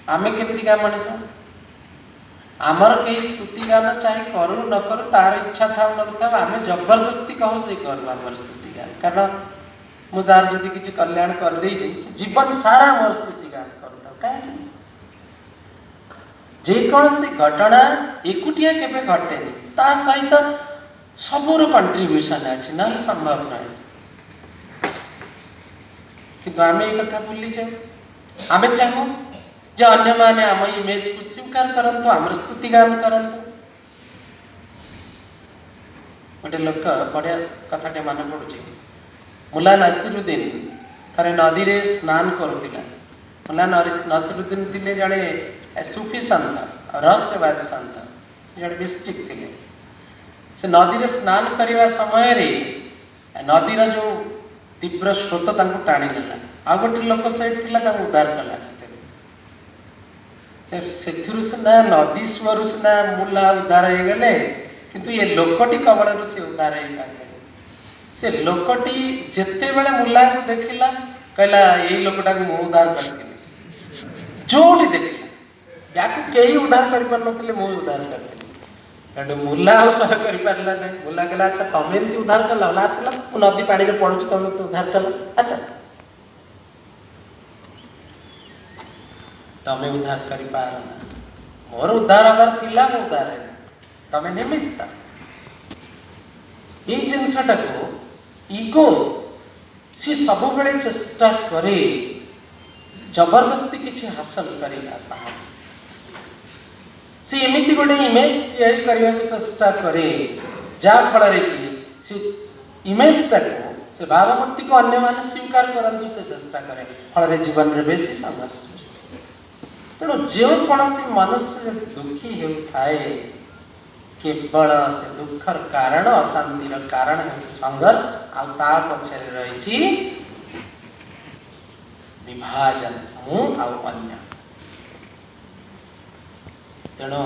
आमे केमतिका मनीष आमर कई स्तुति गान चाहे करू न करू तार इच्छा था न था आमे जबरदस्ती कहू से करू आमर स्तुति गान कारण मु तार जदि किसी कल्याण कर दे जीवन सारा मोर स्तुति गान करता कहीं जेकोसी घटना एकुटिया केबे घटेनी ता सहित सबूर कंट्रीब्यूशन अच्छी ना संभव नहीं कि आम एक कथा भूली जाऊ आम चाहू जे अन्य माने आम इमेज को स्वीकार करंतु आम स्तुति गान करंतु गोटे लोक बढ़िया कथाटे मन पड़ुची मुला नसीरुद्दीन थे नदी रे स्नान करुला मुला नसीरुद्दीन थे जड़े सूफी संत रहस्यवादी संत जड़े मिस्टिक थे से नदी रे स्नान करने समय रे नदीर जो तीव्र स्रोत टाणी नेला आ गोटे लोक सहित उद्धार कला सीना नदी स्वरू सीना मुला उद्धार हो गले किंतु ये लोकटी कबल से उद्धार हो पारे से लोकटी जिते बड़े मुला को देखला कहला यही लोकटा को मु उद्धार कर जोटी देखला या कई उद्धार कर पार नथिले मु उद्धार कर मुला सह कर पारला नहीं मुला कहला अच्छा तमें एमती उद्धार कला आसला नदी पानी में पड़ुछ तुम तो उद्धार कला अच्छा तमें उद्धार कर पार मोर उद्धार अगर थिला मो उद्धार है तमें निमित्त ये जिनसटा को ईगो सी सब बेले चेष्टा करे जबरदस्ती किसी हासिल करने सी एमती गोटे इमेज तैयारी करने को चेष्टा करे जहाँ फल कि इमेजटा को से भावमूर्ति को अन्य माने स्वीकार करंतु से चेष्टा करे फल जीवन में बेसी संघर्ष तेणु जो कौन मनुष्य दुखी होता केवल से दुखर कारण अशांतिर कारण संघर्ष आ पछे रही विभाजन मु आ अन्य तेणु